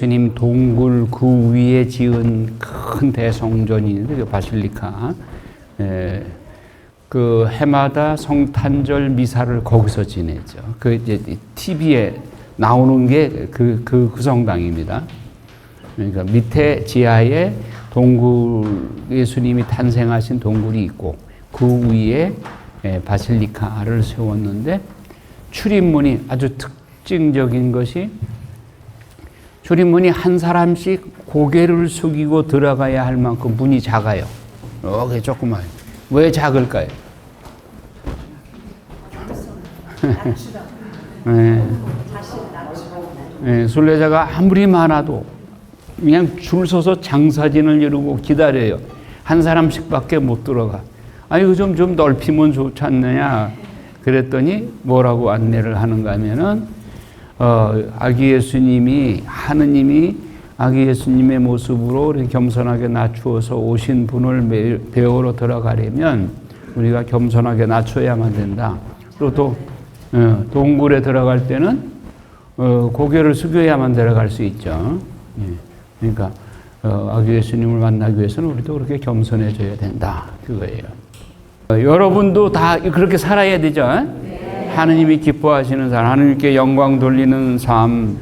예수님 동굴 그 위에 지은 큰 대성전이 있는데 그 바실리카. 그 해마다 성탄절 미사를 거기서 지내죠. 그 이제 TV에 나오는 게 그 성당입니다. 그러니까 밑에 지하에 동굴 예수님이 탄생하신 동굴이 있고 그 위에 바실리카를 세웠는데 출입문이 아주 특징적인 것이 출입문이 한 사람씩 고개를 숙이고 들어가야 할 만큼 문이 작아요. 이렇게 조그마해요. 왜 작을까요? 순례자가 아무리 많아도 그냥 줄 서서 장사진을 이루고 기다려요. 한 사람씩밖에 못 들어가. 아니, 이거 좀 넓히면 좋지 않느냐. 그랬더니 뭐라고 안내를 하는가 하면은, 아기 예수님이, 하느님이 아기 예수님의 모습으로 이렇게 겸손하게 낮추어서 오신 분을 배우러 들어가려면 우리가 겸손하게 낮춰야만 된다. 또 동굴에 들어갈 때는 고개를 숙여야만 들어갈 수 있죠. 그러니까 아기 예수님을 만나기 위해서는 우리도 그렇게 겸손해져야 된다. 그거예요. 여러분도 다 그렇게 살아야 되죠. 하느님이 기뻐하시는 삶, 하느님께 영광 돌리는 삶.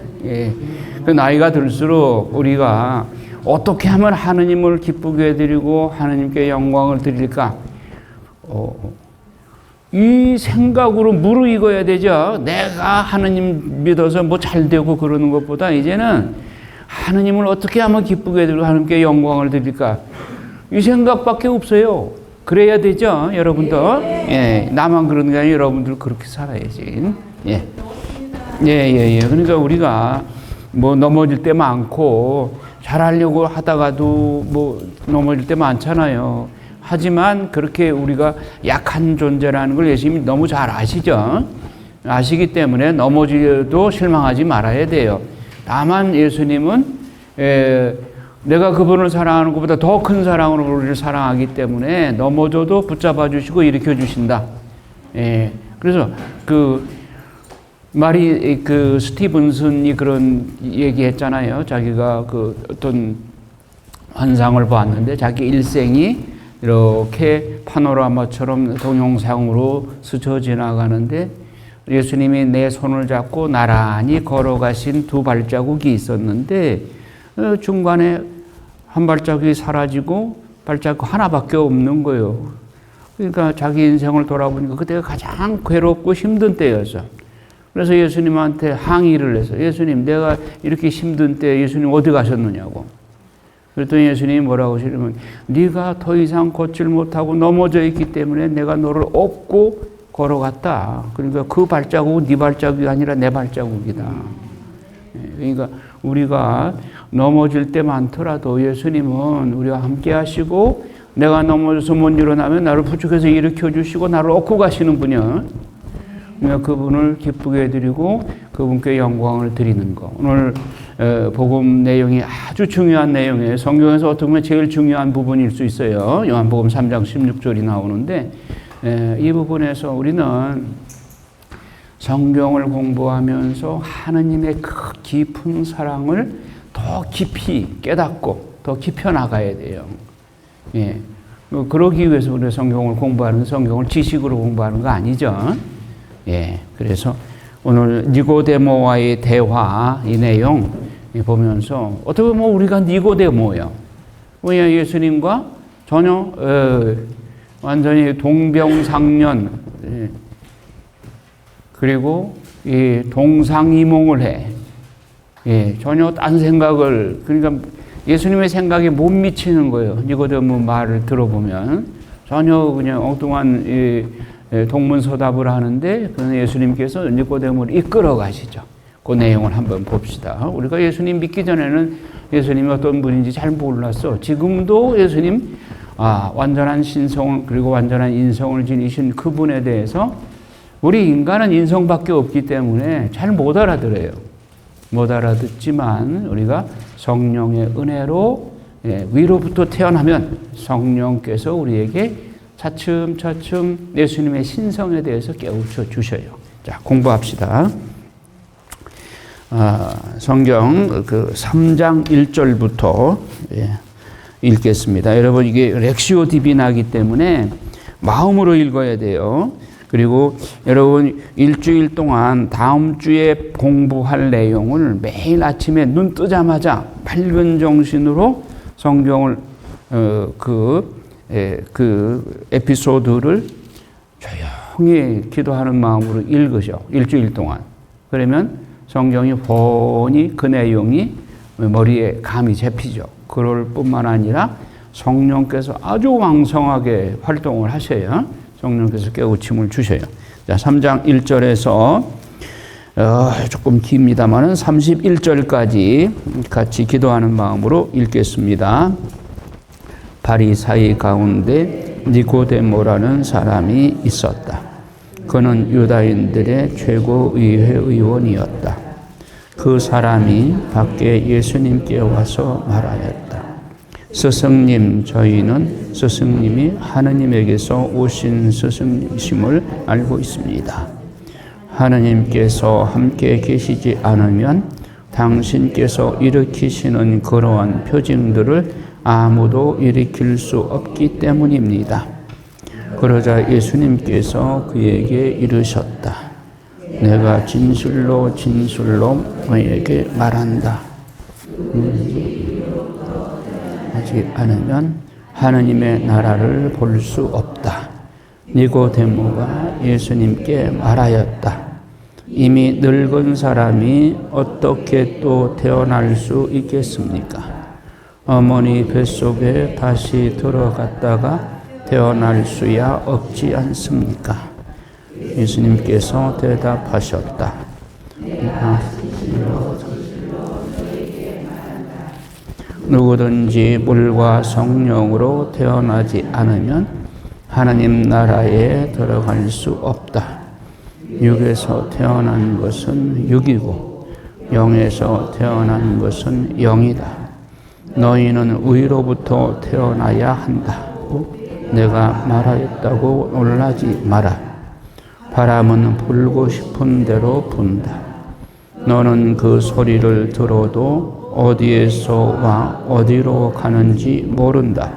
그 나이가 들수록 우리가 어떻게 하면 하느님을 기쁘게 해드리고 하느님께 영광을 드릴까? 이 생각으로 무르익어야 되죠. 내가 하느님 믿어서 뭐 잘되고 그러는 것보다 이제는 하느님을 어떻게 하면 기쁘게 해드리고 하느님께 영광을 드릴까? 이 생각밖에 없어요. 그래야 되죠, 여러분도. 나만 그러는 게 아니라 여러분들 그렇게 살아야지. 그러니까 우리가 뭐 넘어질 때 많고 잘하려고 하다가도 뭐 넘어질 때 많잖아요. 하지만 그렇게 우리가 약한 존재라는 걸 예수님이 너무 잘 아시죠. 아시기 때문에 넘어지도 실망하지 말아야 돼요. 다만 예수님은 내가 그분을 사랑하는 것보다 더 큰 사랑으로 우리를 사랑하기 때문에 넘어져도 붙잡아 주시고 일으켜 주신다. 그래서 스티븐슨이 그런 얘기했잖아요. 자기가 그 어떤 환상을 보았는데 자기 일생이 이렇게 파노라마처럼 동영상으로 스쳐 지나가는데 예수님이 내 손을 잡고 나란히 걸어가신 두 발자국이 있었는데 중간에 한 발자국이 사라지고 발자국 하나밖에 없는 거예요. 그러니까 자기 인생을 돌아보니까 그때가 가장 괴롭고 힘든 때였어. 그래서 예수님한테 항의를 해서 예수님, 내가 이렇게 힘든 때 예수님 어디 가셨느냐고. 그랬더니 예수님이 뭐라고 하시냐면 네가 더 이상 걷질 못하고 넘어져 있기 때문에 내가 너를 업고 걸어갔다. 그러니까 그 발자국은 네 발자국이 아니라 내 발자국이다. 그러니까 우리가 넘어질 때 많더라도 예수님은 우리와 함께 하시고 내가 넘어져서 못 일어나면 나를 부축해서 일으켜 주시고 나를 업고 가시는 분이야. 그러니까 그분을 기쁘게 해드리고 그분께 영광을 드리는 거. 오늘 복음 내용이 아주 중요한 내용이에요. 성경에서 어떻게 보면 제일 중요한 부분일 수 있어요. 요한복음 3장 16절이 나오는데 이 부분에서 우리는 성경을 공부하면서 하느님의 그 깊은 사랑을 더 깊이 깨닫고 더 깊혀나가야 돼요. 그러기 위해서 우리가 성경을 공부하는, 성경을 지식으로 공부하는 거 아니죠. 그래서 오늘 니고데모와의 대화 이 내용 보면서 어떻게 보면 우리가 니고데모예요. 왜냐, 예수님과 전혀 완전히 동병상련, 그리고 이 동상이몽을 해. 전혀 딴 생각을, 그러니까 예수님의 생각에 못 미치는 거예요. 니고데모 말을 들어보면 전혀 그냥 엉뚱한 동문서답을 하는데 그는 예수님께서 니고데모를 이끌어 가시죠. 그 내용을 한번 봅시다. 우리가 예수님 믿기 전에는 예수님이 어떤 분인지 잘 몰랐어. 지금도 예수님 완전한 신성 그리고 완전한 인성을 지니신 그분에 대해서 우리 인간은 인성밖에 없기 때문에 잘 못 알아들어요. 못 알아듣지만 우리가 성령의 은혜로 위로부터 태어나면 성령께서 우리에게 차츰차츰 예수님의 신성에 대해서 깨우쳐 주셔요. 자, 공부합시다. 성경 그 3장 1절부터 읽겠습니다. 여러분 이게 렉시오 디비나이기 때문에 마음으로 읽어야 돼요. 그리고 여러분 일주일 동안 다음 주에 공부할 내용을 매일 아침에 눈 뜨자마자 밝은 정신으로 성경을 그 에피소드를 조용히 기도하는 마음으로 읽으셔. 일주일 동안. 그러면 성경이 훤히 그 내용이 머리에 감이 잡히죠. 그럴 뿐만 아니라 성령께서 아주 왕성하게 활동을 하셔요. 성령께서 깨우침을 주셔요. 자, 3장 1절에서 조금 깁니다만은 31절까지 같이 기도하는 마음으로 읽겠습니다. 바리사이 가운데 니고데모라는 사람이 있었다. 그는 유다인들의 최고의회 의원이었다. 그 사람이 밖에 예수님께 와서 말하였다. 스승님, 저희는 스승님이 하느님에게서 오신 스승이심을 알고 있습니다. 하느님께서 함께 계시지 않으면 당신께서 일으키시는 그러한 표징들을 아무도 일으킬 수 없기 때문입니다. 그러자 예수님께서 그에게 이르셨다. 내가 진실로 진실로 너에게 말한다. 하지 않으면 하느님의 나라를 볼 수 없다. 니고데모가 예수님께 말하였다. 이미 늙은 사람이 어떻게 또 태어날 수 있겠습니까? 어머니 뱃속에 다시 들어갔다가 태어날 수야 없지 않습니까? 예수님께서 대답하셨다. 누구든지 물과 성령으로 태어나지 않으면 하나님 나라에 들어갈 수 없다. 육에서 태어난 것은 육이고 영에서 태어난 것은 영이다. 너희는 위로부터 태어나야 한다. 내가 말하였다고 놀라지 마라. 바람은 불고 싶은 대로 분다. 너는 그 소리를 들어도 어디에서 와 어디로 가는지 모른다.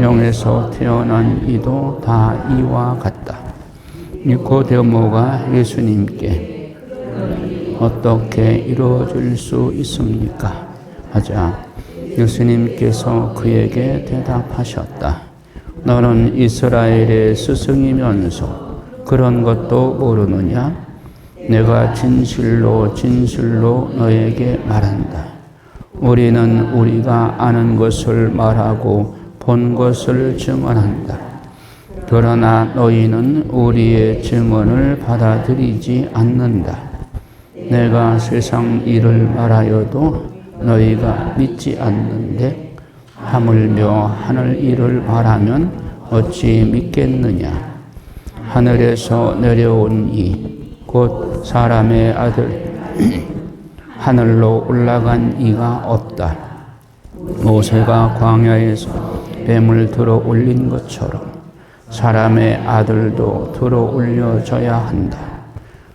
영에서 태어난 이도 다 이와 같다. 니고데모가 예수님께 어떻게 이루어질 수 있습니까? 하자 예수님께서 그에게 대답하셨다. 너는 이스라엘의 스승이면서 그런 것도 모르느냐? 내가 진실로 진실로 너에게 말한다. 우리는 우리가 아는 것을 말하고 본 것을 증언한다. 그러나 너희는 우리의 증언을 받아들이지 않는다. 내가 세상 일을 말하여도 너희가 믿지 않는데 하물며 하늘 일을 말하면 어찌 믿겠느냐. 하늘에서 내려온 이 곧 사람의 아들 하늘로 올라간 이가 없다. 모세가 광야에서 뱀을 들어 올린 것처럼 사람의 아들도 들어 올려져야 한다.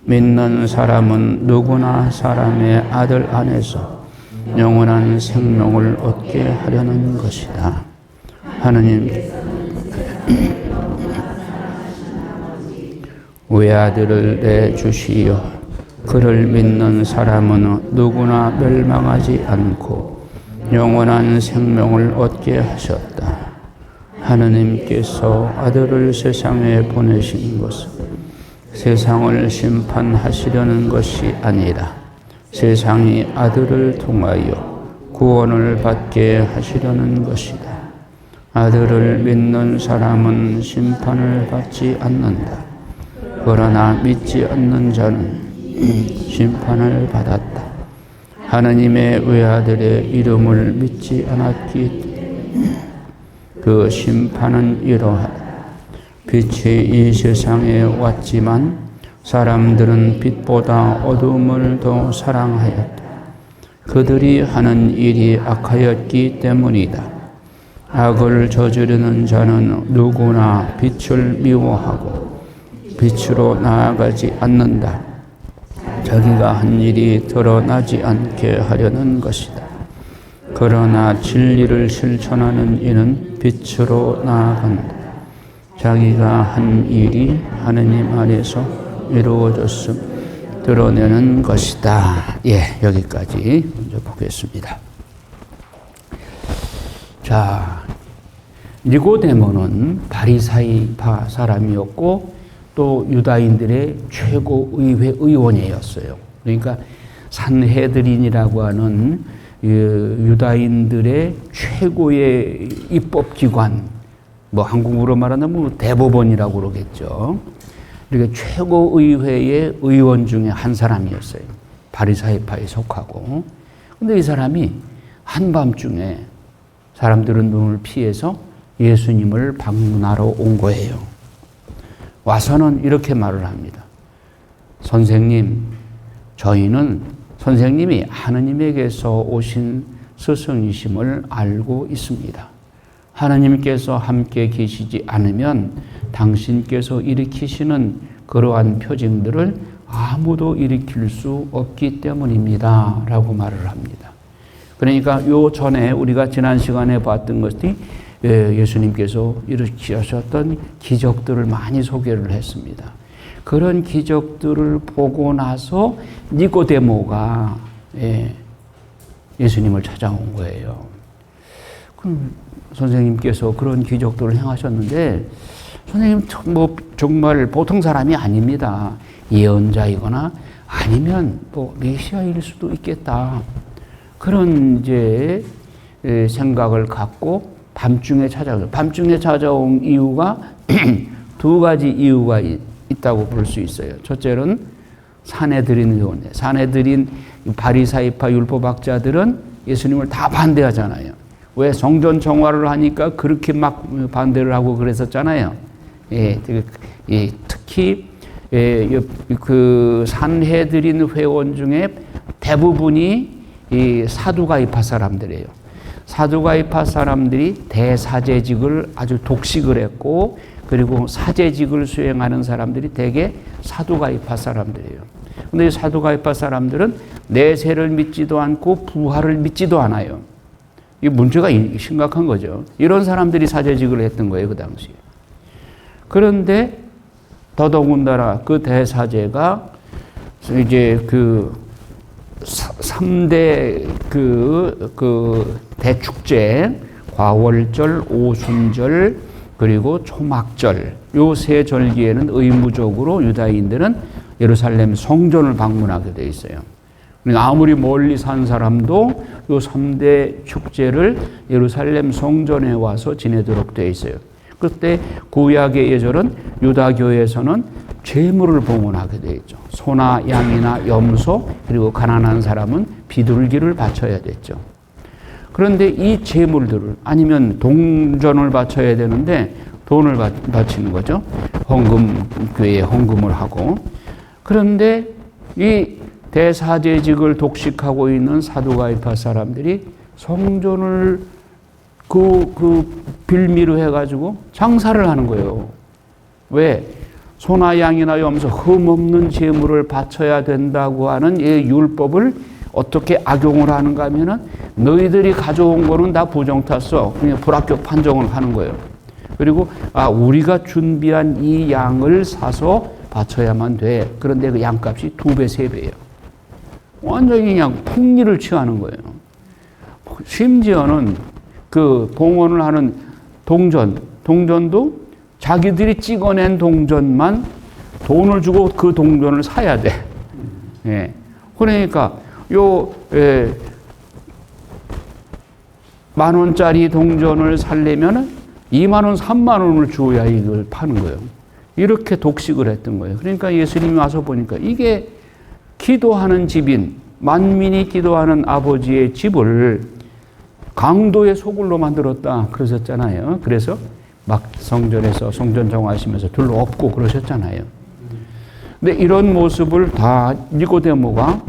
믿는 사람은 누구나 사람의 아들 안에서 영원한 생명을 얻게 하려는 것이다. 하느님 외아들을 내주시어 그를 믿는 사람은 누구나 멸망하지 않고 영원한 생명을 얻게 하셨다. 하느님께서 아들을 세상에 보내신 것은 세상을 심판하시려는 것이 아니라 세상이 아들을 통하여 구원을 받게 하시려는 것이다. 아들을 믿는 사람은 심판을 받지 않는다. 그러나 믿지 않는 자는 심판을 받았다. 하느님의 외아들의 이름을 믿지 않았기 때문에 그 심판은 이러하다. 빛이 이 세상에 왔지만 사람들은 빛보다 어둠을 더 사랑하였다. 그들이 하는 일이 악하였기 때문이다. 악을 저지르는 자는 누구나 빛을 미워하고 빛으로 나아가지 않는다. 자기가 한 일이 드러나지 않게 하려는 것이다. 그러나 진리를 실천하는 이는 빛으로 나아간다. 자기가 한 일이 하느님 안에서 이루어졌음 드러내는 것이다. 예, 여기까지 먼저 보겠습니다. 자, 니고데모는 바리사이파 사람이었고 또 유다인들의 최고 의회 의원이었어요. 그러니까 산헤드린이라고 하는 유다인들의 최고의 입법기관, 뭐 한국으로 말하면 대법원이라고 그러겠죠. 그러니까 최고의회의 의원 중에 한 사람이었어요. 바리사이파에 속하고. 근데 이 사람이 한밤중에 사람들은 눈을 피해서 예수님을 방문하러 온 거예요. 와서는 이렇게 말을 합니다. 선생님, 저희는 선생님이 하느님에게서 오신 스승이심을 알고 있습니다. 하나님께서 함께 계시지 않으면 당신께서 일으키시는 그러한 표징들을 아무도 일으킬 수 없기 때문입니다. 라고 말을 합니다. 그러니까 요 전에 우리가 지난 시간에 봤던 것이 예수님께서 일으키셨던 기적들을 많이 소개를 했습니다. 그런 기적들을 보고 나서 니고데모가 예수님을 찾아온 거예요. 그럼 선생님께서 그런 기적들을 행하셨는데 선생님 뭐 정말 보통 사람이 아닙니다. 예언자이거나 아니면 뭐 메시아일 수도 있겠다. 그런 이제 생각을 갖고 밤중에 찾아오죠. 밤중에 찾아온 이유가 두 가지 이유가 있다고 볼 수 있어요. 첫째는 산헤드린 의원, 산헤드린 바리사이파 율법학자들은 예수님을 다 반대하잖아요. 왜? 성전 정화를 하니까 그렇게 막 반대를 하고 그랬었잖아요. 특히 그 산헤드린 회원 중에 대부분이 이 사두가이파 사람들이에요. 사두가이파 사람들이 대사제직을 아주 독식을 했고, 그리고 사제직을 수행하는 사람들이 대개 사두가이파 사람들이에요. 근데 이 사두가이파 사람들은 내세를 믿지도 않고 부활을 믿지도 않아요. 이 문제가 심각한 거죠. 이런 사람들이 사제직을 했던 거예요, 그 당시에. 그런데 더더군다나 그 대사제가 이제 그 3대 그 대축제, 과월절, 오순절, 그리고 초막절, 요 세 절기에는 의무적으로 유다인들은 예루살렘 성전을 방문하게 돼 있어요. 그러니까 아무리 멀리 산 사람도 요 3대 축제를 예루살렘 성전에 와서 지내도록 돼 있어요. 그때 구약의 예절은 유다교에서는 제물을 봉헌하게 돼 있죠. 소나 양이나 염소, 그리고 가난한 사람은 비둘기를 바쳐야 됐죠. 그런데 이 제물들을, 아니면 동전을 바쳐야 되는데 돈을 바치는 거죠. 헌금, 교회에 헌금을 하고. 그런데 이 대사제직을 독식하고 있는 사두가이파 사람들이 성전을 빌미로 해가지고 장사를 하는 거예요. 왜? 소나 양이나 염소 흠없는 제물을 바쳐야 된다고 하는 이 율법을 어떻게 악용을 하는가 하면은 너희들이 가져온 거는 다 부정탔어. 그냥 불합격 판정을 하는 거예요. 그리고 우리가 준비한 이 양을 사서 바쳐야만 돼. 그런데 그 양값이 2배, 3배예요. 완전히 그냥 폭리를 취하는 거예요. 심지어는 그 봉헌을 하는 동전도 자기들이 찍어낸 동전만 돈을 주고 그 동전을 사야 돼. 예. 그러니까 만 원짜리 동전을 살려면 2만 원, 3만 원을 주어야 이걸 파는 거예요. 이렇게 독식을 했던 거예요. 그러니까 예수님이 와서 보니까 이게 기도하는 집인, 만민이 기도하는 아버지의 집을 강도의 소굴로 만들었다 그러셨잖아요. 그래서 막 성전에서 성전 정화하시면서 둘러 엎고 그러셨잖아요. 근데 이런 모습을 다 니고데모가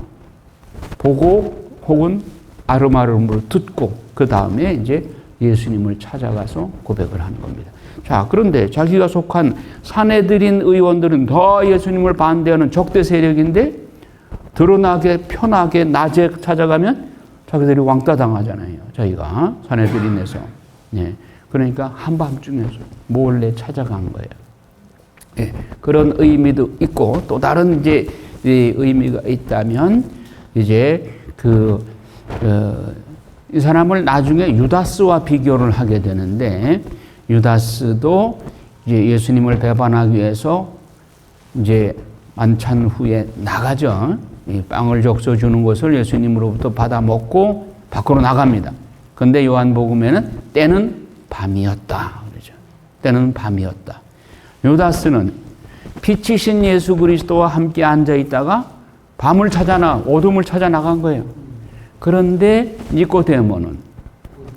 보고 혹은 아름아름으로 듣고 그 다음에 이제 예수님을 찾아가서 고백을 하는 겁니다. 자, 그런데 자기가 속한 산헤드린 의원들은 더 예수님을 반대하는 적대 세력인데 드러나게 편하게 낮에 찾아가면 자기들이 왕따 당하잖아요. 저희가 사내들인에서. 예. 그러니까 한밤중에서 몰래 찾아간 거예요. 예. 그런 의미도 있고 또 다른 이제 의미가 있다면 이제 이 사람을 나중에 유다스와 비교를 하게 되는데 유다스도 이제 예수님을 배반하기 위해서 이제 만찬 후에 나가죠. 이 빵을 적셔 주는 것을 예수님으로부터 받아 먹고 밖으로 나갑니다. 근데 요한복음에는 때는 밤이었다. 그러죠. 때는 밤이었다. 유다스는 빛이신 예수 그리스도와 함께 앉아 있다가 밤을 어둠을 찾아 나간 거예요. 그런데 니고데모는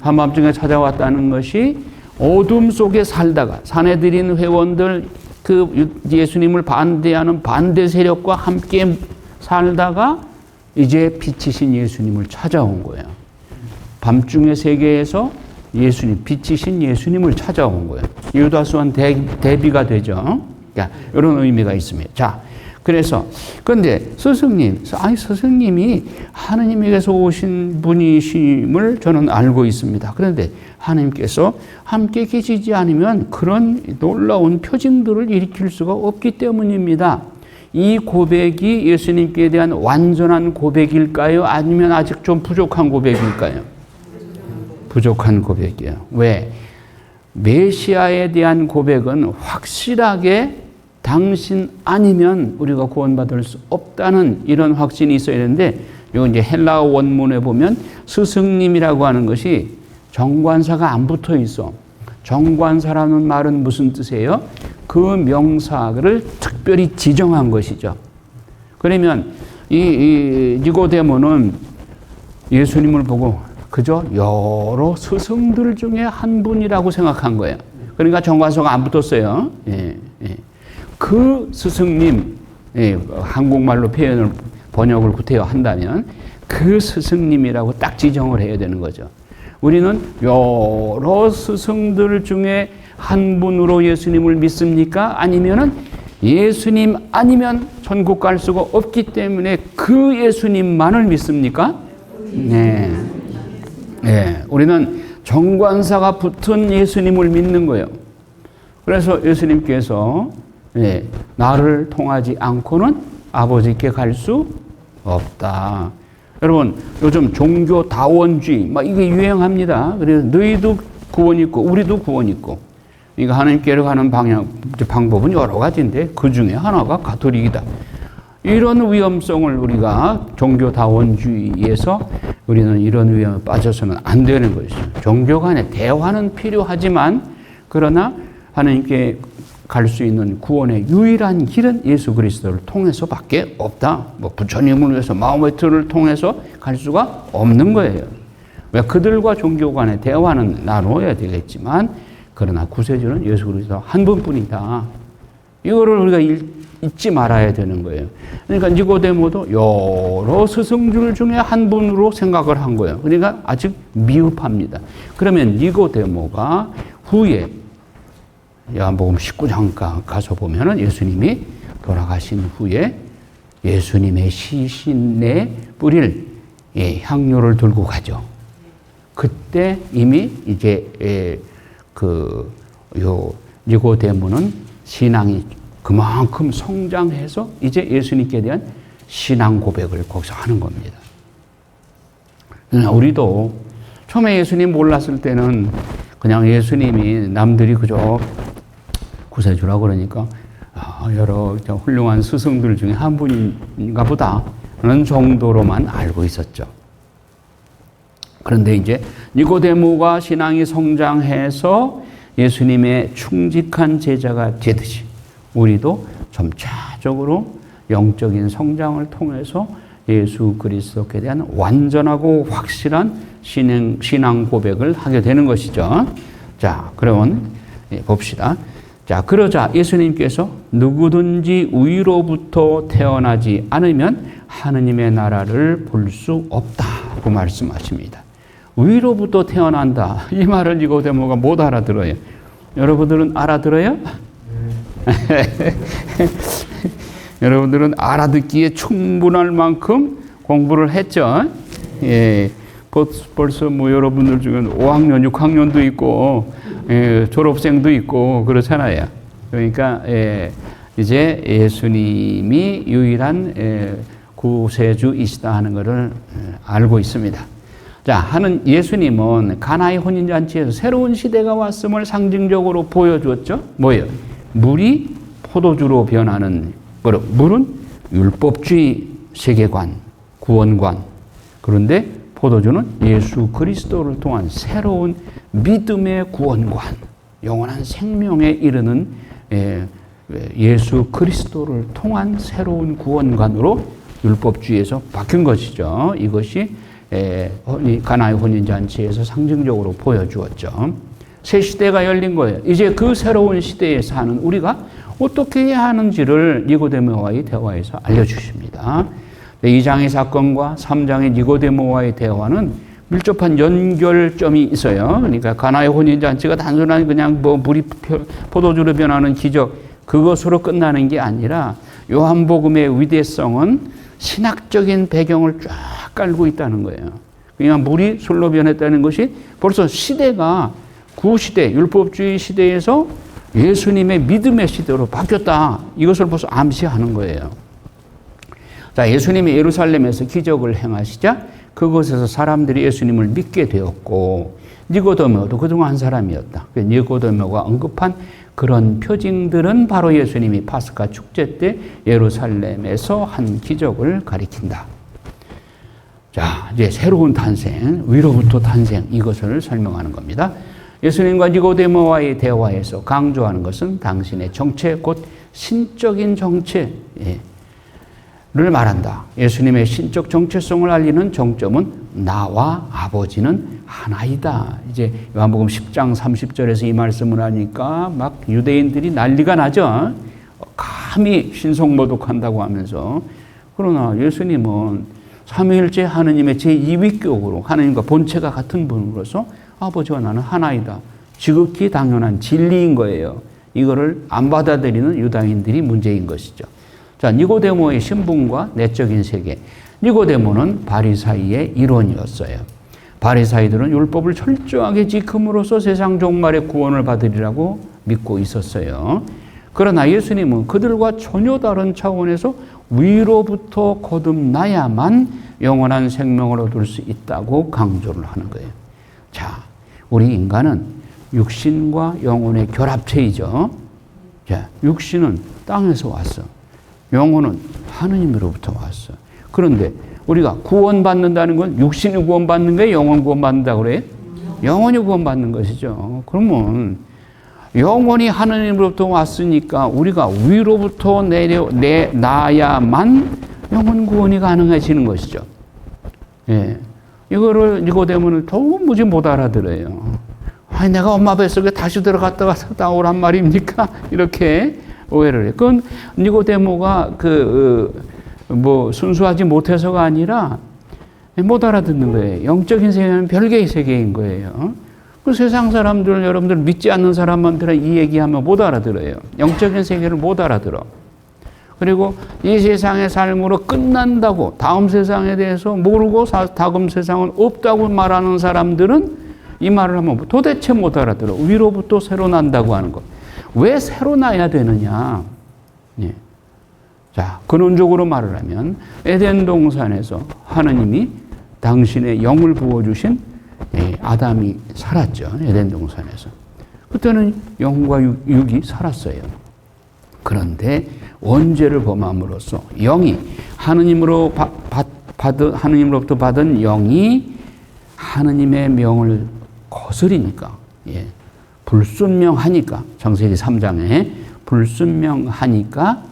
한밤중에 찾아왔다는 것이 어둠 속에 살다가 사내들인 회원들 그 예수님을 반대하는 반대 세력과 함께 살다가 이제 빛이신 예수님을 찾아온 거예요. 밤중의 세계에서 빛이신 예수님을 찾아온 거예요. 유다스와는 대비가 되죠. 이런 의미가 있습니다. 자, 그래서 그런데 스승님이 하느님에게서 오신 분이심을 저는 알고 있습니다. 그런데 하나님께서 함께 계시지 않으면 그런 놀라운 표징들을 일으킬 수가 없기 때문입니다. 이 고백이 예수님께 대한 완전한 고백일까요? 아니면 아직 좀 부족한 고백일까요? 부족한 고백이에요. 왜? 메시아에 대한 고백은 확실하게 당신 아니면 우리가 구원받을 수 없다는 이런 확신이 있어야 되는데, 이거 이제 헬라어 원문에 보면 스승님이라고 하는 것이 정관사가 안 붙어 있어. 정관사라는 말은 무슨 뜻이에요? 그 명사를 특별히 지정한 것이죠. 그러면 이 니고데모는 예수님을 보고 그저 여러 스승들 중에 한 분이라고 생각한 거예요. 그러니까 정관사가 안 붙었어요. 그 스승님, 한국말로 번역을 구태여 한다면 그 스승님이라고 딱 지정을 해야 되는 거죠. 우리는 여러 스승들 중에 한 분으로 예수님을 믿습니까? 아니면은 예수님 아니면 천국 갈 수가 없기 때문에 그 예수님만을 믿습니까? 네. 우리는 정관사가 붙은 예수님을 믿는 거예요. 그래서 예수님께서 나를 통하지 않고는 아버지께 갈 수 없다. 여러분, 요즘 종교다원주의, 이게 유행합니다. 그래서 너희도 구원 있고, 우리도 구원 있고. 그러니까 하나님께로 가는 방법은 여러 가지인데, 그 중에 하나가 가톨릭이다. 이런 위험성을 우리가 종교다원주의에서 우리는 이런 위험에 빠져서는 안 되는 것이죠. 종교 간의 대화는 필요하지만, 그러나 하나님께 갈 수 있는 구원의 유일한 길은 예수 그리스도를 통해서밖에 없다. 부처님을 위해서 마음의 틀을 통해서 갈 수가 없는 거예요. 왜? 그들과 종교 간의 대화는 나눠야 되겠지만, 그러나 구세주는 예수 그리스도 한 분뿐이다. 이거를 우리가 잊지 말아야 되는 거예요. 그러니까 니고데모도 여러 스승들 중에 한 분으로 생각을 한 거예요. 그러니까 아직 미흡합니다. 그러면 니고데모가 후에 요한복음 19장 가서 보면은 예수님이 돌아가신 후에 예수님의 시신에 뿌릴 향료를 들고 가죠. 그때 이미 이제 니고데모는 신앙이 그만큼 성장해서 이제 예수님께 대한 신앙 고백을 거기서 하는 겁니다. 우리도 처음에 예수님 몰랐을 때는 그냥 예수님이 남들이 그저 구세주라고 그러니까 여러 훌륭한 스승들 중에 한 분인가 보다 하는 정도로만 알고 있었죠. 그런데 이제 니고데모가 신앙이 성장해서 예수님의 충직한 제자가 되듯이 우리도 점차적으로 영적인 성장을 통해서 예수 그리스도께 대한 완전하고 확실한 신앙 고백을 하게 되는 것이죠. 자, 그러면 봅시다. 자, 그러자 예수님께서 누구든지 위로부터 태어나지 않으면 하느님의 나라를 볼 수 없다고 말씀하십니다. 위로부터 태어난다. 이 말을 니고데모가 못 알아들어요. 여러분들은 알아들어요? 여러분들은 알아듣기에 충분할 만큼 공부를 했죠. 예, 벌써 뭐 여러분들 중에 5학년, 6학년도 있고, 예, 졸업생도 있고 그렇잖아요. 그러니까 이제 예수님이 유일한 구세주이시다 하는 것을 알고 있습니다. 자, 예수님은 가나의 혼인잔치에서 새로운 시대가 왔음을 상징적으로 보여주었죠. 뭐예요? 물이 포도주로 변하는 거로. 물은 율법주의 세계관, 구원관. 그런데 포도주는 예수 그리스도를 통한 새로운 믿음의 구원관, 영원한 생명에 이르는 예수 그리스도를 통한 새로운 구원관으로 율법주의에서 바뀐 것이죠. 이것이 가나의 혼인잔치에서 상징적으로 보여주었죠. 새 시대가 열린 거예요. 이제 그 새로운 시대에 사는 우리가 어떻게 해야 하는지를 니고데모와의 대화에서 알려주십니다. 2장의 사건과 3장의 니고데모와의 대화는 밀접한 연결점이 있어요. 그러니까 가나의 혼인잔치가 단순한 그냥 뭐 물이 포도주로 변하는 기적, 그것으로 끝나는 게 아니라 요한복음의 위대성은 신학적인 배경을 쫙 깔고 있다는 거예요. 그냥 물이 술로 변했다는 것이 벌써 시대가 구시대, 율법주의 시대에서 예수님의 믿음의 시대로 바뀌었다. 이것을 벌써 암시하는 거예요. 자, 예수님이 예루살렘에서 기적을 행하시자 그곳에서 사람들이 예수님을 믿게 되었고, 니고데모도 그중 한 사람이었다. 니고데모가 언급한 그런 표징들은 바로 예수님이 파스카 축제 때 예루살렘에서 한 기적을 가리킨다. 자, 이제 새로운 탄생, 위로부터 탄생, 이것을 설명하는 겁니다. 예수님과 니고데모와의 대화에서 강조하는 것은 당신의 정체, 곧 신적인 정체를 말한다. 예수님의 신적 정체성을 알리는 정점은 나와 아버지는 하나이다. 이제 요한복음 10장 30절에서 이 말씀을 하니까 막 유대인들이 난리가 나죠. 감히 신성모독한다고 하면서. 그러나 예수님은 삼위일체 하느님의 제2위격으로 하느님과 본체가 같은 분으로서 아버지와 나는 하나이다. 지극히 당연한 진리인 거예요. 이거를 안 받아들이는 유다인들이 문제인 것이죠. 자, 니고데모의 신분과 내적인 세계. 니고데모는 바리사이의 일원이었어요. 바리사이들은 율법을 철저하게 지킴으로써 세상 종말의 구원을 받으리라고 믿고 있었어요. 그러나 예수님은 그들과 전혀 다른 차원에서 위로부터 거듭나야만 영원한 생명을 얻을 수 있다고 강조를 하는 거예요. 자, 우리 인간은 육신과 영혼의 결합체이죠. 자, 육신은 땅에서 왔어. 영혼은 하느님으로부터 왔어. 그런데 우리가 구원받는다는 건 육신이 구원받는 거예요? 영혼 구원받는다고 그래요? 영혼이 구원받는 것이죠. 그러면 영혼이 하느님으로부터 왔으니까 우리가 위로부터 나야만 영혼 구원이 가능해지는 것이죠. 예. 이거를 니고데모는 도무지 못 알아들어요. 아니, 내가 엄마 뱃속에 다시 들어갔다가 나오란 말입니까? 이렇게 오해를 해. 그건 니고데모가 순수하지 못해서가 아니라 못 알아듣는 거예요. 영적인 세계는 별개의 세계인 거예요. 그 세상 사람들, 여러분들 믿지 않는 사람한테는 이 얘기하면 못 알아들어요. 영적인 세계를 못 알아들어. 그리고 이 세상의 삶으로 끝난다고, 다음 세상에 대해서 모르고 다음 세상은 없다고 말하는 사람들은 이 말을 하면 도대체 못 알아들어. 위로부터 새로 난다고 하는 것. 왜 새로 나야 되느냐? 예. 자, 근원적으로 말을 하면 에덴 동산에서 하나님이 당신의 영을 부어주신 아담이 살았죠. 에덴 동산에서. 그때는 영과 육이 살았어요. 그런데 원죄를 범함으로써 영이 하느님으로부터 받은 영이 하느님의 명을 거스리니까, 불순명하니까, 창세기 3장에 불순명하니까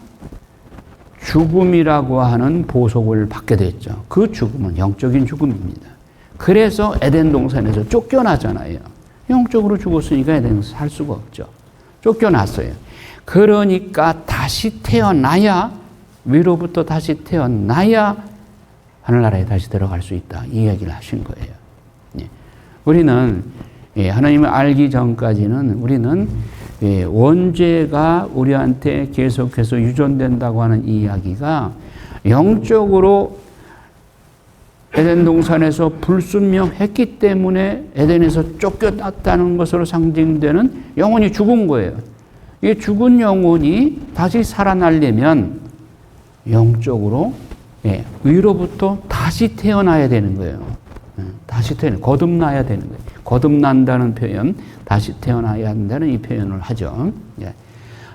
죽음이라고 하는 보속을 받게 됐죠. 그 죽음은 영적인 죽음입니다. 그래서 에덴 동산에서 쫓겨나잖아요. 영적으로 죽었으니까 에덴에서 살 수가 없죠. 쫓겨났어요. 그러니까 다시 태어나야, 위로부터 다시 태어나야 하늘나라에 다시 들어갈 수 있다. 이 얘기를 하신 거예요. 우리는 하나님을 알기 전까지는 우리는 원죄가 우리한테 계속해서 유전된다고 하는 이 이야기가 영적으로 에덴 동산에서 불순명했기 때문에 에덴에서 쫓겨났다는 것으로 상징되는 영혼이 죽은 거예요. 이 죽은 영혼이 다시 살아나려면 영적으로 위로부터 다시 태어나야 되는 거예요. 다시 거듭나야 되는 거예요. 거듭난다는 표현, 다시 태어나야 한다는 이 표현을 하죠.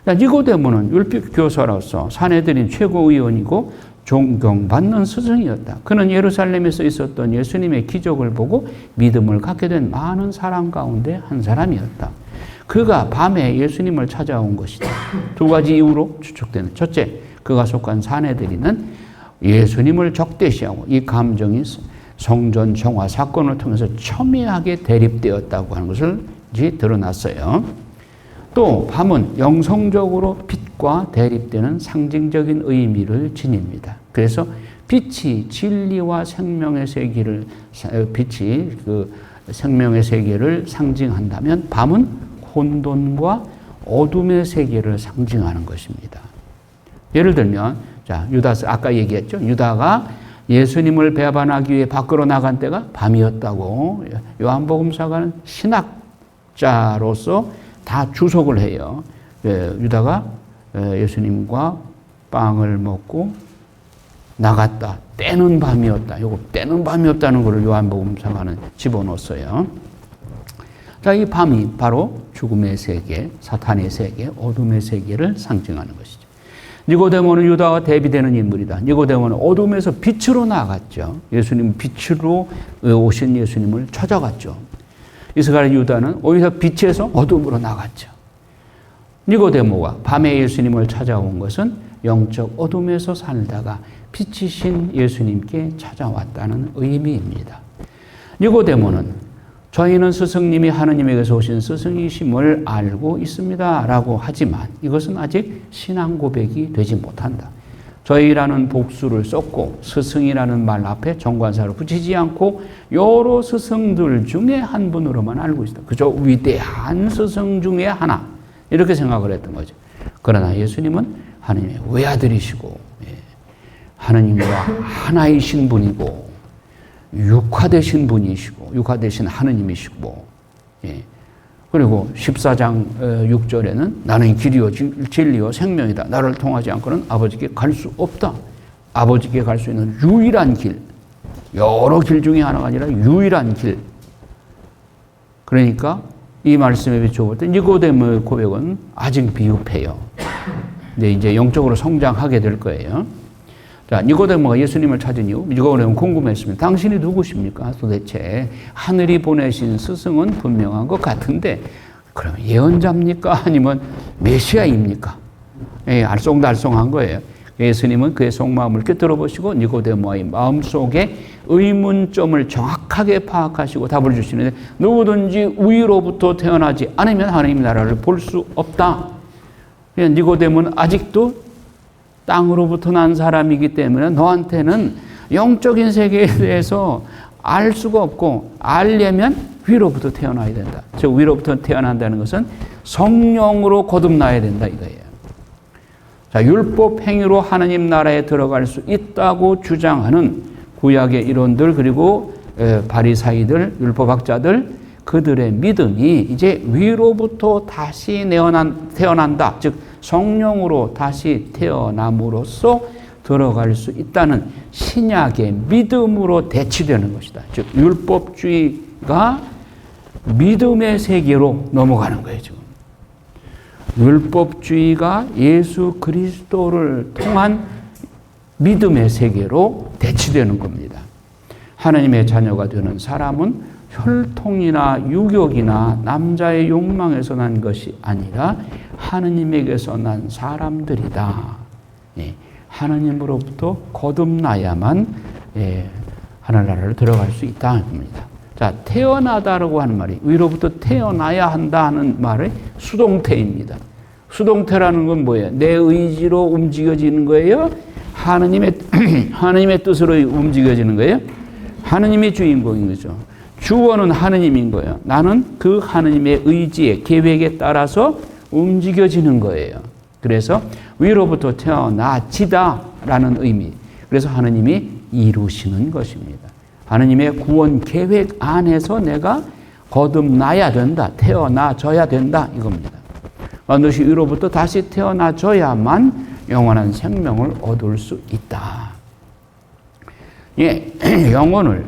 니고데모는 율법 교사로서 산헤드린 최고위원이고 존경받는 스승이었다. 그는 예루살렘에서 있었던 예수님의 기적을 보고 믿음을 갖게 된 많은 사람 가운데 한 사람이었다. 그가 밤에 예수님을 찾아온 것이다. 두 가지 이유로 추측되는. 첫째, 그가 속한 산헤드린은 예수님을 적대시하고 이 감정이 성전 정화 사건을 통해서 첨예하게 대립되었다고 하는 것을 드러났어요. 또 밤은 영성적으로 빛과 대립되는 상징적인 의미를 지닙니다. 그래서 빛이 진리와 생명의 세계를 생명의 세계를 상징한다면 밤은 혼돈과 어둠의 세계를 상징하는 것입니다. 예를 들면 유다스 아까 얘기했죠. 유다가 예수님을 배반하기 위해 밖으로 나간 때가 밤이었다고 요한복음사가는 신학자로서 다 주석을 해요. 유다가 예수님과 빵을 먹고 나갔다. 때는 밤이었다. 요거 때는 밤이었다는 것을 요한복음사가는 집어넣었어요. 자, 이 밤이 바로 죽음의 세계, 사탄의 세계, 어둠의 세계를 상징하는 것이죠. 니고데모는 유다와 대비되는 인물이다. 니고데모는 어둠에서 빛으로 나갔죠. 예수님 빛으로 오신 예수님을 찾아갔죠. 이스라엘 유다는 오히려 빛에서 어둠으로 나갔죠. 니고데모가 밤에 예수님을 찾아온 것은 영적 어둠에서 살다가 빛이신 예수님께 찾아왔다는 의미입니다. 니고데모는 저희는 스승님이 하느님에게서 오신 스승이심을 알고 있습니다 라고 하지만 이것은 아직 신앙 고백이 되지 못한다. 저희라는 복수를 썼고 스승이라는 말 앞에 정관사를 붙이지 않고 여러 스승들 중에 한 분으로만 알고 있다. 그저 위대한 스승 중에 하나 이렇게 생각을 했던 거죠. 그러나 예수님은 하느님의 외아들이시고 하느님과 하나이신 분이고 육화되신 분이시고 육화되신 하느님이시고 그리고 14장 6절에는 나는 길이요 진리요 생명이다. 나를 통하지 않고는 아버지께 갈 수 없다. 아버지께 갈 수 있는 유일한 길. 여러 길 중에 하나가 아니라 유일한 길. 그러니까 이 말씀에 비춰볼 때 니고데모의 고백은 아직 비읍해요. 근데 이제 영적으로 성장하게 될 거예요. 자, 니고데모가 예수님을 찾은 이유, 니고데모는 궁금했습니다. 당신이 누구십니까? 도대체 하늘이 보내신 스승은 분명한 것 같은데 그러면 예언자입니까? 아니면 메시아입니까? 알쏭달쏭한 거예요. 예수님은 그의 속마음을 꿰뚫어 보시고 니고데모의 마음속에 의문점을 정확하게 파악하시고 답을 주시는데 누구든지 위로부터 태어나지 않으면 하나님 나라를 볼 수 없다. 니고데모는 아직도 땅으로부터 난 사람이기 때문에 너한테는 영적인 세계에 대해서 알 수가 없고 알려면 위로부터 태어나야 된다. 즉 위로부터 태어난다는 것은 성령으로 거듭나야 된다 이거예요. 자, 율법 행위로 하나님 나라에 들어갈 수 있다고 주장하는 구약의 이론들 그리고 바리사이들, 율법학자들 그들의 믿음이 이제 위로부터 다시 태어난다. 즉 성령으로 다시 태어남으로써 들어갈 수 있다는 신약의 믿음으로 대치되는 것이다. 즉 율법주의가 믿음의 세계로 넘어가는 거예요. 지금 율법주의가 예수 그리스도를 통한 믿음의 세계로 대치되는 겁니다. 하나님의 자녀가 되는 사람은 혈통이나 유격이나 남자의 욕망에서 난 것이 아니라 하느님에게서 난 사람들이다. 하느님으로부터 거듭나야만 하늘나라를 들어갈 수 있다는 겁니다. 자, 태어나다라고 하는 말이 위로부터 태어나야 한다는 말의 수동태입니다. 수동태라는 건 뭐예요? 내 의지로 움직여지는 거예요? 하느님의 뜻으로 움직여지는 거예요? 하느님이 주인공인 거죠. 주어는 하느님인 거예요. 나는 그 하느님의 의지에 계획에 따라서 움직여지는 거예요. 그래서 위로부터 태어나지다라는 의미. 그래서 하느님이 이루시는 것입니다. 하느님의 구원 계획 안에서 내가 거듭나야 된다. 태어나져야 된다. 이겁니다. 반드시 위로부터 다시 태어나져야만 영원한 생명을 얻을 수 있다. 예, 영혼을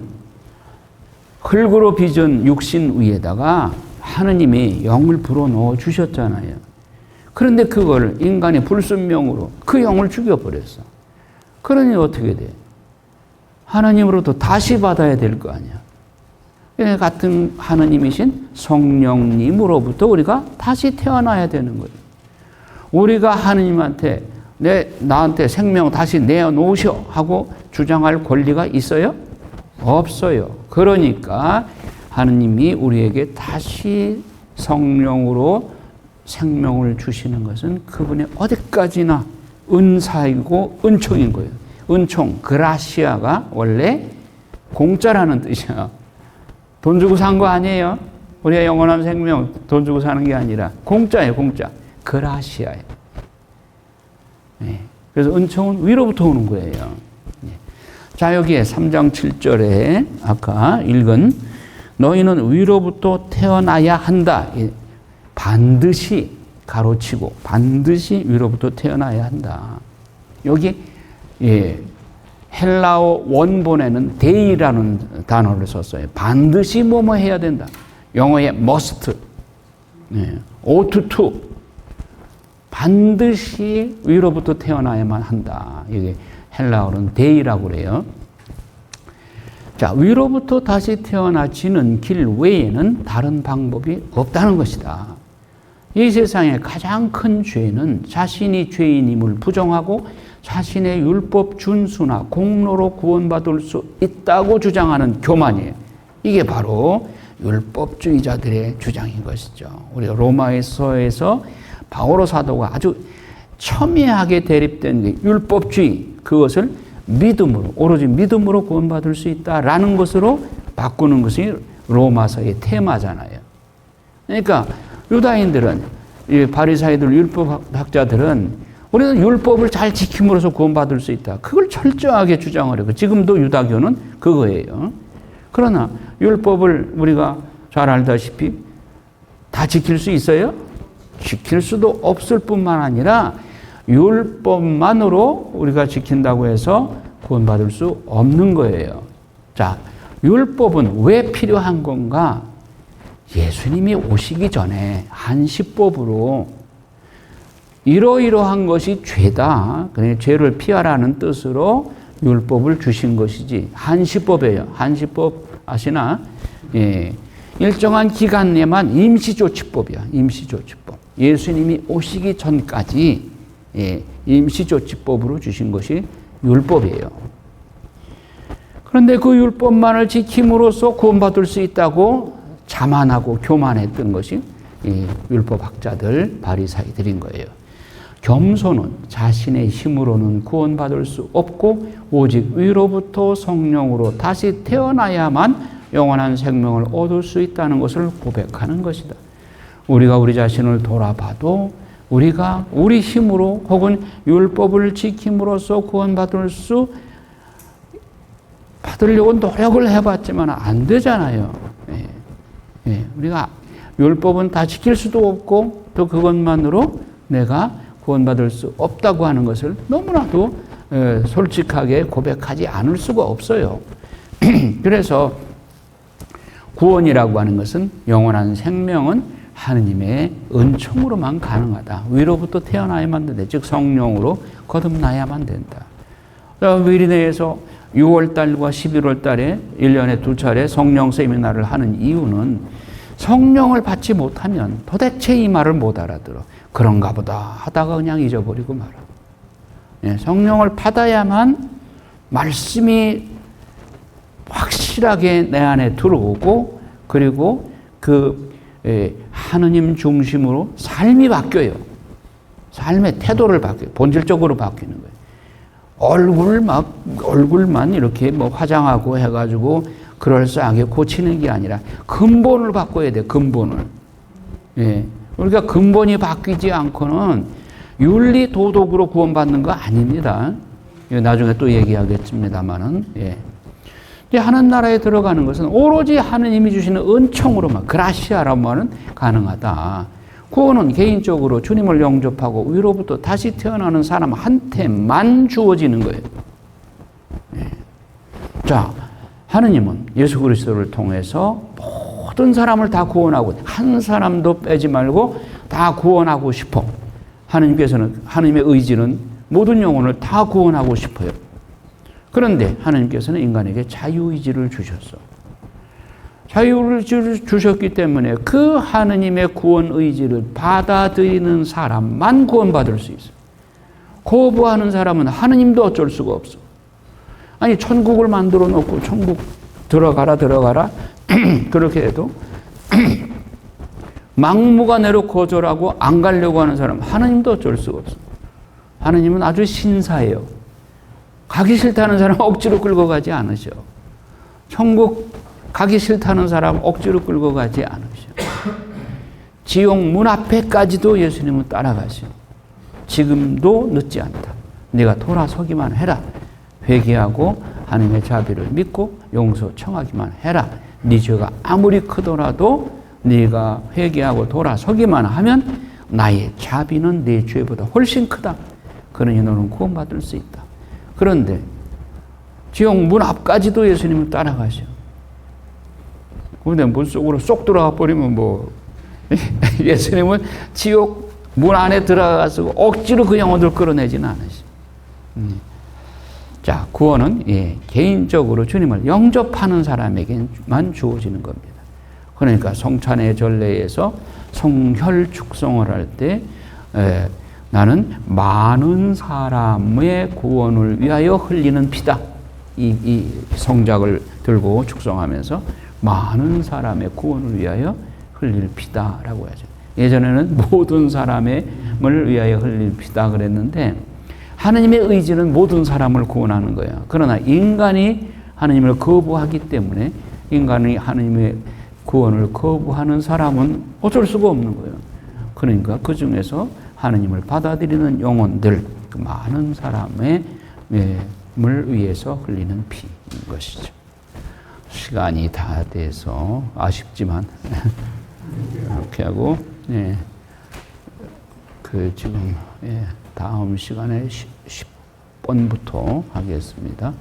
흙으로 빚은 육신 위에다가 하느님이 영을 불어넣어 주셨잖아요. 그런데 그걸 인간의 불순명으로 그 영을 죽여버렸어. 그러니 어떻게 돼? 하나님으로부터 다시 받아야 될 거 아니야. 같은 하느님이신 성령님으로부터 우리가 다시 태어나야 되는 거예요. 우리가 하느님한테 나한테 생명 다시 내어놓으셔 하고 주장할 권리가 있어요? 없어요. 그러니까 하느님이 우리에게 다시 성령으로 생명을 주시는 것은 그분의 어디까지나 은사이고 은총인 거예요. 은총, 그라시아가 원래 공짜라는 뜻이야. 돈 주고 산 거 아니에요. 우리의 영원한 생명 돈 주고 사는 게 아니라 공짜예요, 공짜. 그라시아예요. 네. 그래서 은총은 위로부터 오는 거예요. 네. 자, 여기에 3장 7절에 아까 읽은 너희는 위로부터 태어나야 한다. 반드시 가로치고 반드시 위로부터 태어나야 한다. 여기 헬라어 원본에는 데이라는 단어를 썼어요. 반드시 뭐뭐 해야 된다. 영어의 must, ought to. 반드시 위로부터 태어나야만 한다. 이게 헬라어는 데이라고 그래요. 자, 위로부터 다시 태어나지는 길 외에는 다른 방법이 없다는 것이다. 이 세상의 가장 큰 죄는 자신이 죄인임을 부정하고 자신의 율법 준수나 공로로 구원받을 수 있다고 주장하는 교만이에요. 이게 바로 율법주의자들의 주장인 것이죠. 우리가 로마서에서 바오로 사도가 아주 첨예하게 대립된 율법주의, 그것을 믿음으로, 오로지 믿음으로 구원받을 수 있다라는 것으로 바꾸는 것이 로마서의 테마잖아요. 그러니까 유다인들은, 바리사이들, 율법학자들은 우리는 율법을 잘 지킴으로써 구원받을 수 있다. 그걸 철저하게 주장을 해요. 지금도 유다교는 그거예요. 그러나 율법을 우리가 잘 알다시피 다 지킬 수 있어요? 지킬 수도 없을 뿐만 아니라 율법만으로 우리가 지킨다고 해서 구원받을 수 없는 거예요. 자, 율법은 왜 필요한 건가? 예수님이 오시기 전에 한시법으로 이러이러한 것이 죄다. 그러니까 죄를 피하라는 뜻으로 율법을 주신 것이지. 한시법이에요. 한시법 아시나? 예. 일정한 기간 내만 임시조치법이야. 임시조치법. 예수님이 오시기 전까지 임시조치법으로 주신 것이 율법이에요. 그런데 그 율법만을 지킴으로써 구원받을 수 있다고 자만하고 교만했던 것이 이 율법학자들, 바리사이들인 거예요. 겸손은 자신의 힘으로는 구원받을 수 없고 오직 위로부터 성령으로 다시 태어나야만 영원한 생명을 얻을 수 있다는 것을 고백하는 것이다. 우리가 우리 자신을 돌아봐도 우리가 우리 힘으로 혹은 율법을 지킴으로써 받으려고 노력을 해봤지만 안 되잖아요. 우리가 율법은 다 지킬 수도 없고 또 그것만으로 내가 구원받을 수 없다고 하는 것을 너무나도 솔직하게 고백하지 않을 수가 없어요. 그래서 구원이라고 하는 것은 영원한 생명은 하느님의 은총으로만 가능하다. 위로부터 태어나야만 된다. 즉 성령으로 거듭나야만 된다. 위리네에서 6월달과 11월달에 1년에 2차례 성령 세미나를 하는 이유는 성령을 받지 못하면 도대체 이 말을 못 알아들어. 그런가 보다 하다가 그냥 잊어버리고 말아. 성령을 받아야만 말씀이 확실하게 내 안에 들어오고 그리고 하느님 중심으로 삶이 바뀌어요. 삶의 태도를 바뀌어요. 본질적으로 바뀌는 거예요. 얼굴만 이렇게 화장하고 해가지고 그럴싸하게 고치는 게 아니라 근본을 바꿔야 돼, 근본을. 우리가 근본이 바뀌지 않고는 윤리 도덕으로 구원받는 거 아닙니다. 나중에 또 얘기하겠습니다만은, 예. 하나님 나라에 들어가는 것은 오로지 하느님이 주시는 은총으로만, 그라시아라고만 가능하다. 구원은 개인적으로 주님을 영접하고 위로부터 다시 태어나는 사람한테만 주어지는 거예요. 예. 자, 하느님은 예수 그리스도를 통해서 모든 사람을 다 구원하고, 한 사람도 빼지 말고 다 구원하고 싶어. 하느님께서는, 하느님의 의지는 모든 영혼을 다 구원하고 싶어요. 그런데 하느님께서는 인간에게 자유의지를 주셨어. 자유를 주셨기 때문에 그 하느님의 구원 의지를 받아들이는 사람만 구원받을 수 있어요. 거부하는 사람은 하느님도 어쩔 수가 없어. 아니, 천국을 만들어 놓고 천국 들어가라 그렇게 해도 막무가내로 거절하고 안 가려고 하는 사람, 하느님도 어쩔 수가 없어. 하느님은 아주 신사예요. 가기 싫다는 사람 억지로 끌고 가지 않으셔. 천국 가기 싫다는 사람 억지로 끌고 가지 않으셔. 지옥 문 앞에까지도 예수님은 따라가셔. 지금도 늦지 않다. 네가 돌아서기만 해라. 회개하고 하나님의 자비를 믿고 용서 청하기만 해라. 네 죄가 아무리 크더라도 네가 회개하고 돌아서기만 하면 나의 자비는 네 죄보다 훨씬 크다. 그러니 너는 구원받을 수 있다. 그런데 지옥 문 앞까지도 예수님은 따라가셔. 그런데 문 속으로 쏙 들어가 버리면 뭐 예수님은 지옥 문 안에 들어가서 억지로 그 영혼들 끌어내지는 않으셔. 자, 구원은 개인적으로 주님을 영접하는 사람에게만 주어지는 겁니다. 그러니까 성찬의 전례에서 성혈 축성을 할 때 나는 많은 사람의 구원을 위하여 흘리는 피다. 이 성작을 들고 축성하면서 많은 사람의 구원을 위하여 흘릴 피다라고 하죠. 예전에는 모든 사람을 위하여 흘릴 피다 그랬는데 하느님의 의지는 모든 사람을 구원하는 거예요. 그러나 인간이 하느님을 거부하기 때문에 인간이 하느님의 구원을 거부하는 사람은 어쩔 수가 없는 거예요. 그러니까 그 중에서 하느님을 받아들이는 영혼들, 그 많은 사람의 위해서 흘리는 피인 것이죠. 시간이 다 돼서 아쉽지만 이렇게 하고 지금 다음 시간에 10번부터 하겠습니다.